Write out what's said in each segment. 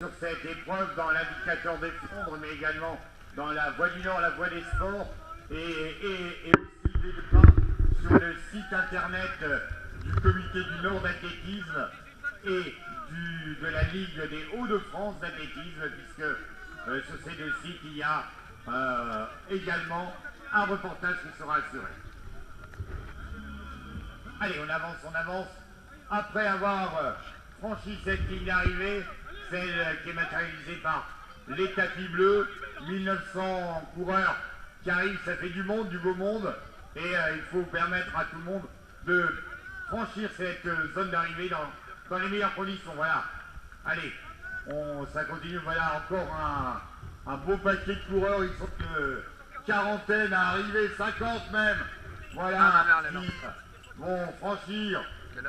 Sur cette épreuve dans l'indicateur des Flandres, mais également dans la Voie du Nord, la Voie des Sports, et aussi des débats sur le site internet du Comité du Nord d'athlétisme et de la Ligue des Hauts-de-France d'athlétisme, puisque sur ces deux sites, il y a également un reportage qui sera assuré. Allez, on avance. Après avoir franchi cette ligne d'arrivée, celle qui est matérialisée par les tapis bleus, 1900 coureurs qui arrivent, ça fait du monde, du beau monde, et il faut permettre à tout le monde de franchir cette zone d'arrivée dans les meilleures conditions. Voilà, allez, ça continue, voilà encore un beau paquet de coureurs, ils sont une quarantaine à arriver, 50 même, voilà, qui vont franchir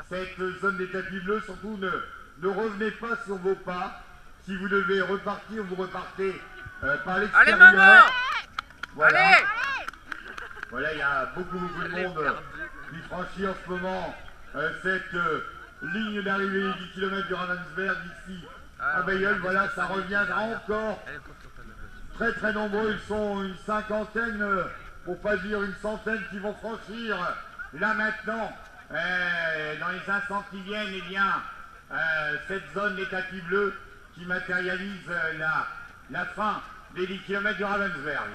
cette zone des tapis bleus. Surtout ne revenez pas sur vos pas. Si vous devez repartir, vous repartez par l'extérieur. Allez maman, voilà. Allez. Voilà, il y a beaucoup de monde qui franchit en ce moment cette ligne d'arrivée 10 km du Ravensberg ici à Bailleul. Voilà, ça revient encore très nombreux. Ils sont une cinquantaine, pour pas dire une centaine, qui vont franchir là maintenant. Dans les instants qui viennent, eh bien, cette zone des tapis bleus qui matérialise la fin des 10 km du Ravensberg.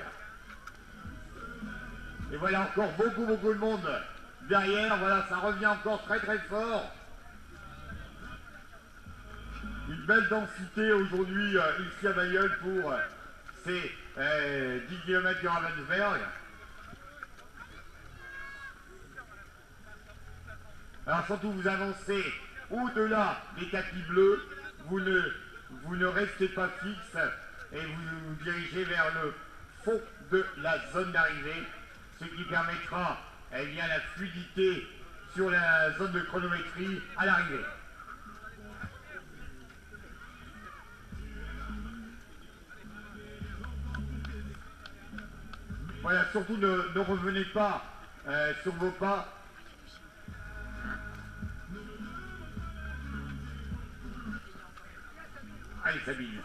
Et voilà encore beaucoup de monde derrière. Voilà, ça revient encore très fort. Une belle densité aujourd'hui ici à Bailleul pour ces 10 km du Ravensberg. Alors surtout, vous avancez au-delà des tapis bleus, vous ne restez pas fixe et vous vous dirigez vers le fond de la zone d'arrivée, ce qui permettra bien, la fluidité sur la zone de chronométrie à l'arrivée. Voilà, surtout ne revenez pas sur vos pas. Allez Sabine.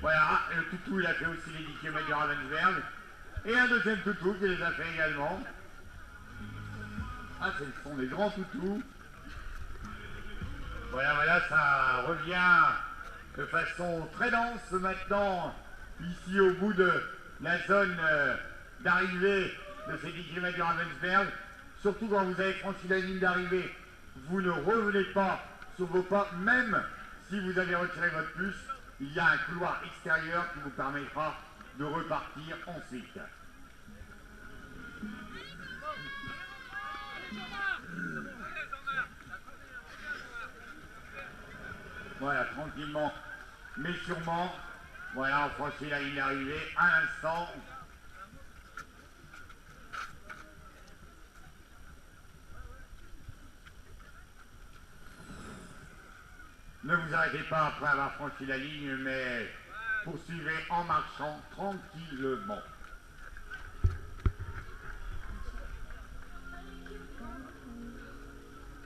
Voilà, le toutou il a fait aussi les 10 km du Ravensberg. Et un deuxième toutou qui les a fait également. Ah, ce sont des grands toutous. Voilà, ça revient de façon très dense maintenant, ici au bout de la zone d'arrivée de ces 10 km du Ravensberg. Surtout quand vous avez franchi la ligne d'arrivée, vous ne revenez pas sur vos pas, même si vous avez retiré votre puce, il y a un couloir extérieur qui vous permettra de repartir ensuite. Voilà, tranquillement, mais sûrement. Voilà, on franchit la ligne d'arrivée à l'instant. Ne vous arrêtez pas après avoir franchi la ligne, mais poursuivez en marchant tranquillement.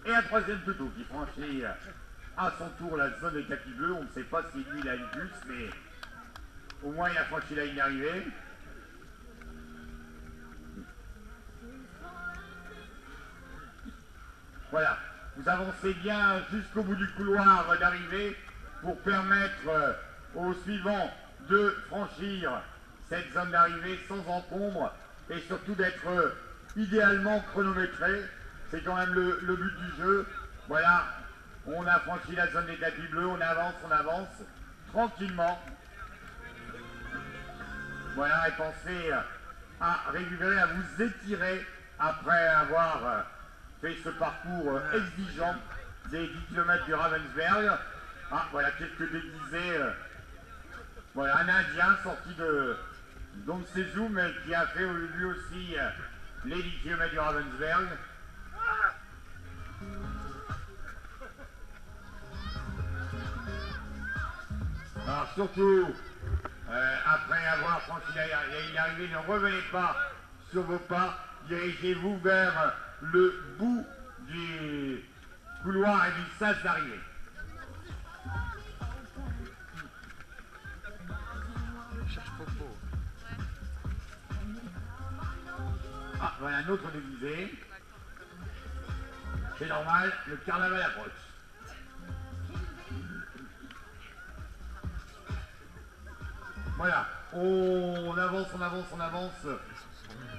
Et un troisième toutou qui franchit à son tour la zone des tapis bleus. On ne sait pas si lui il a une puce, mais au moins il a franchi la ligne d'arrivée. Voilà. Vous avancez bien jusqu'au bout du couloir d'arrivée pour permettre aux suivants de franchir cette zone d'arrivée sans encombre et surtout d'être idéalement chronométré. C'est quand même le but du jeu. Voilà, on a franchi la zone des tapis bleus, on avance tranquillement. Voilà, et pensez à récupérer, à vous étirer après avoir fait ce parcours exigeant des 10 km du Ravensberg. Ah, voilà quelques déguisés. Voilà, un Indien sorti de Dong Sejou, mais qui a fait lui aussi les 10 km du Ravensberg. Alors surtout, après avoir franchi la ligne d'arrivée, ne revenez pas sur vos pas, dirigez-vous vers le bout du couloir et du sas d'arrivée. un autre déguisé. C'est normal, le carnaval approche. Voilà, on avance, on avance, on avance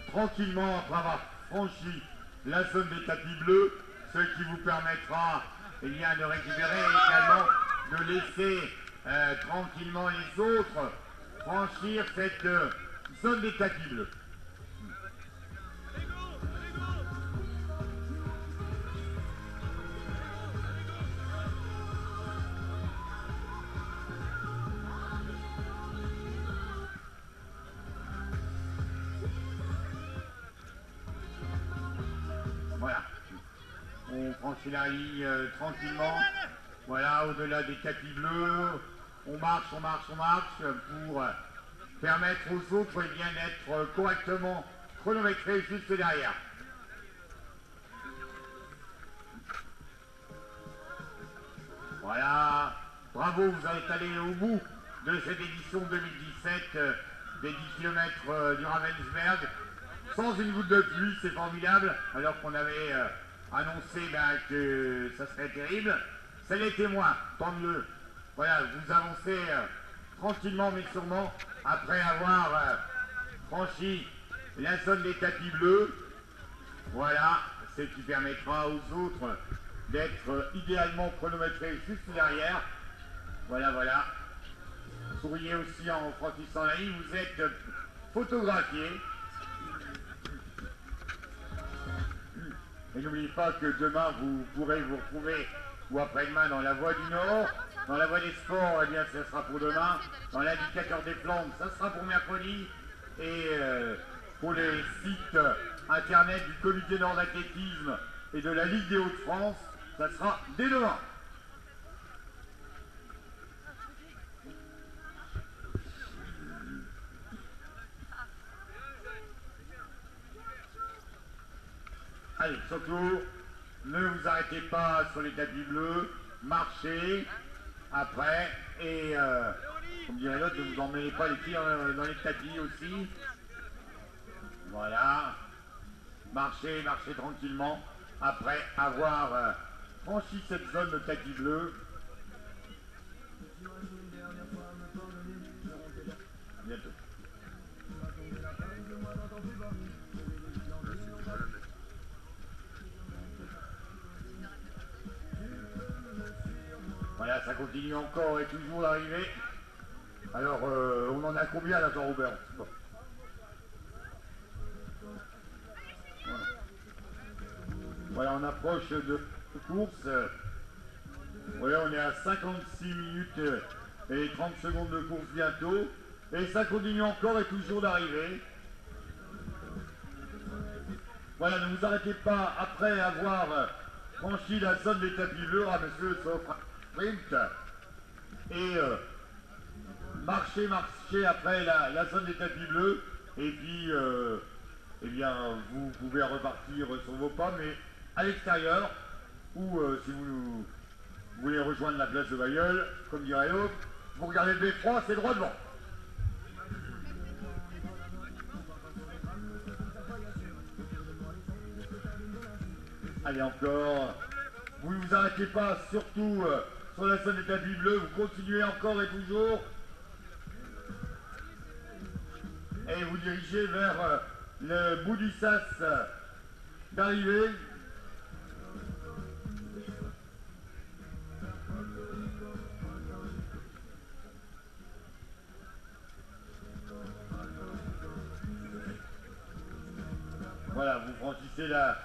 tranquillement après avoir franchi la zone des tapis bleus, ce qui vous permettra eh bien, de récupérer et également de laisser tranquillement les autres franchir cette zone des tapis bleus. Voilà, on franchit la ligne tranquillement, voilà, au-delà des tapis bleus, on marche, on marche, on marche pour permettre aux autres eh bien, d'être correctement chronométrés juste derrière. Voilà, bravo, vous êtes allé au bout de cette édition 2017 des 10 km du Ravensberg. Sans une goutte de pluie, c'est formidable, alors qu'on avait annoncé que ça serait terrible. Ça l'était moins, tant mieux. Voilà, vous avancez tranquillement mais sûrement après avoir franchi la zone des tapis bleus. Voilà, ce qui permettra aux autres d'être idéalement chronométrés juste derrière. Voilà, voilà. Souriez aussi en franchissant la ligne, vous êtes photographié. Et n'oubliez pas que demain, vous pourrez vous retrouver, ou après-demain, dans la Voie du Nord. Dans la Voie des Sports, eh bien, ce sera pour demain. Dans l'Indicateur des Flandres, ça sera pour mercredi. Et pour les sites internet du Comité Nord d'athlétisme et de la Ligue des Hauts-de-France, ça sera dès demain. Allez, surtout, ne vous arrêtez pas sur les tapis bleus, marchez après et, comme dirait l'autre, ne vous emmêlez pas les pieds dans les tapis aussi. Voilà, marchez, marchez tranquillement après avoir franchi cette zone de tapis bleu. À bientôt. Voilà, ça continue encore et toujours d'arriver. Alors, on en a combien là, Jean-Robert? Voilà, on approche de course. Voilà, on est à 56 minutes et 30 secondes de course bientôt. Et ça continue encore et toujours d'arriver. Voilà, ne vous arrêtez pas après avoir franchi la zone des tapis bleus à monsieur Sofra. Et marchez, marchez après la zone des tapis bleus et puis eh bien, vous pouvez repartir sur vos pas, mais à l'extérieur ou si vous voulez rejoindre la place de Bailleul, comme dirait l'autre, vous regardez le B3, c'est droit devant. Allez encore, vous ne vous arrêtez pas, surtout sur la zone des tapis bleus, vous continuez encore et toujours. Et vous dirigez vers le bout du sas d'arrivée. Voilà, vous franchissez la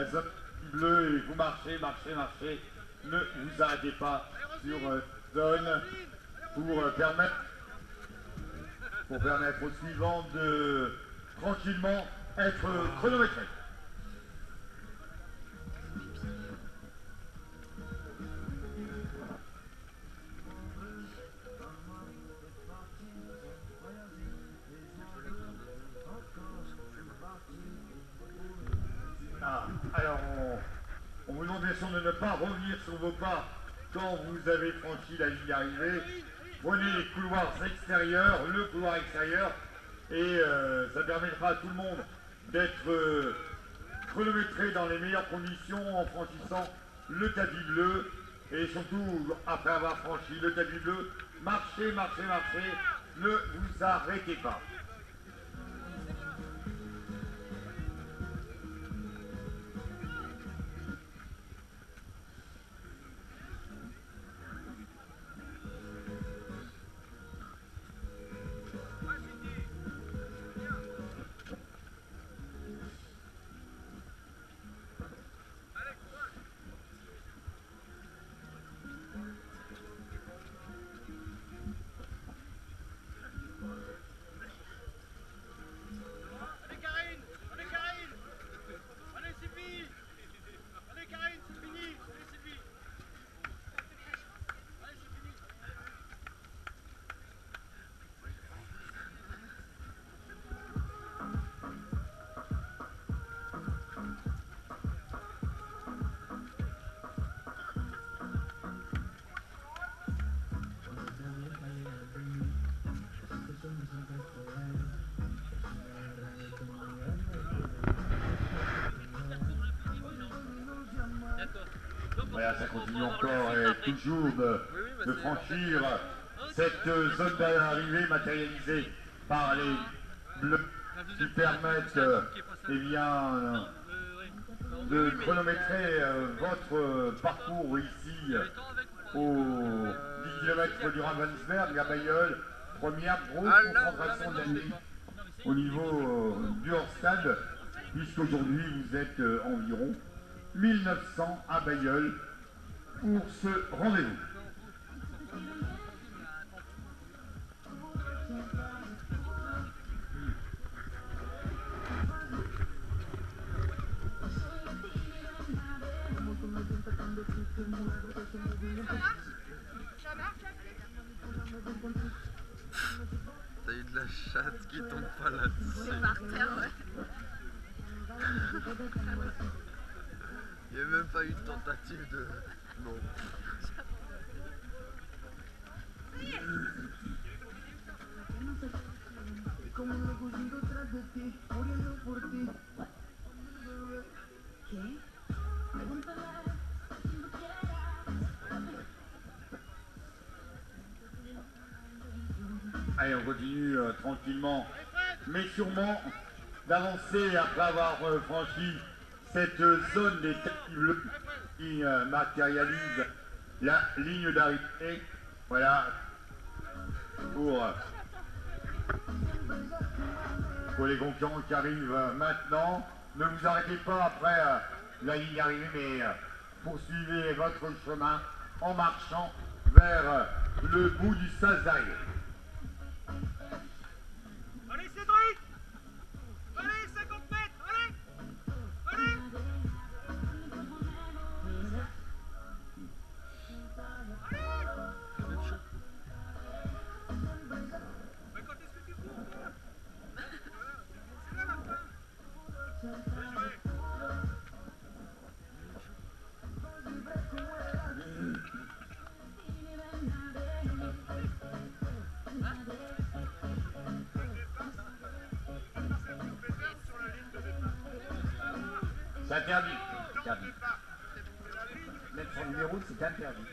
zone bleue et vous marchez, marchez, marchez. Ne vous arrêtez pas sur zone pour permettre au suivant de tranquillement être chronométré. Alors, on vous demande bien sûr de ne pas revenir sur vos pas quand vous avez franchi la ligne d'arrivée. Prenez les couloirs extérieurs, le couloir extérieur, et ça permettra à tout le monde d'être chronométrer dans les meilleures conditions en franchissant le tapis bleu. Et surtout, après avoir franchi le tapis bleu, marchez, marchez, marchez, ne vous arrêtez pas. Voilà, ça continue encore et toujours de franchir cette zone d'arrivée matérialisée par les bleus qui permettent eh bien, de chronométrer votre parcours ici au 10 km du Ravensberg à Bailleul. Première grosse concentration de la nuit au niveau du hors-stade, puisqu'aujourd'hui vous êtes environ 1900 à Bailleul pour ce rendez-vous. T'as eu de la chatte qui tombe pas là-dessus. C'est par terre, ouais. Il n'y a même pas eu de tentative de... Non. Allez, on continue tranquillement, mais sûrement, d'avancer après avoir franchi cette zone des tapis bleus qui matérialise la ligne d'arrivée. Voilà, pour les concurrents qui arrivent maintenant. Ne vous arrêtez pas après la ligne d'arrivée, mais poursuivez votre chemin en marchant vers le bout du sas d'arrivée. Allez Cédric! Allez, 50 mètres! Allez! Allez! Mais quand est-ce que tu cours, toi? C'est là la fin! Bien joué! C'est interdit. Mettre son numéro, c'est interdit.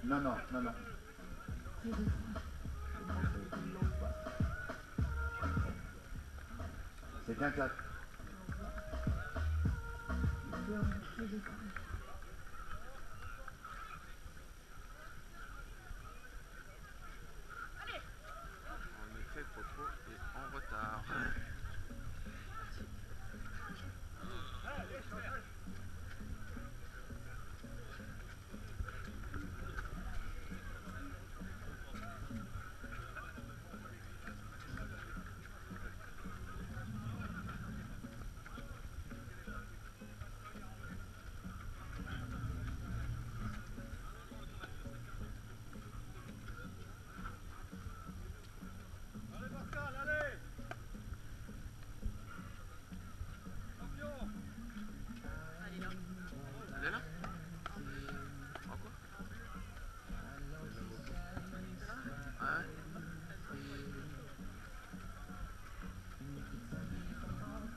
Non, non, non, non. C'est interdit. En effet, Popo est en retard.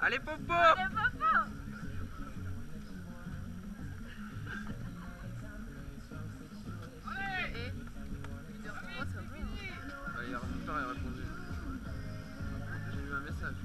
Allez, Popo! Allez, Popo! Allez! Et 1h03, ça va. Bah, hier soir, il a répondu. J'ai eu un message.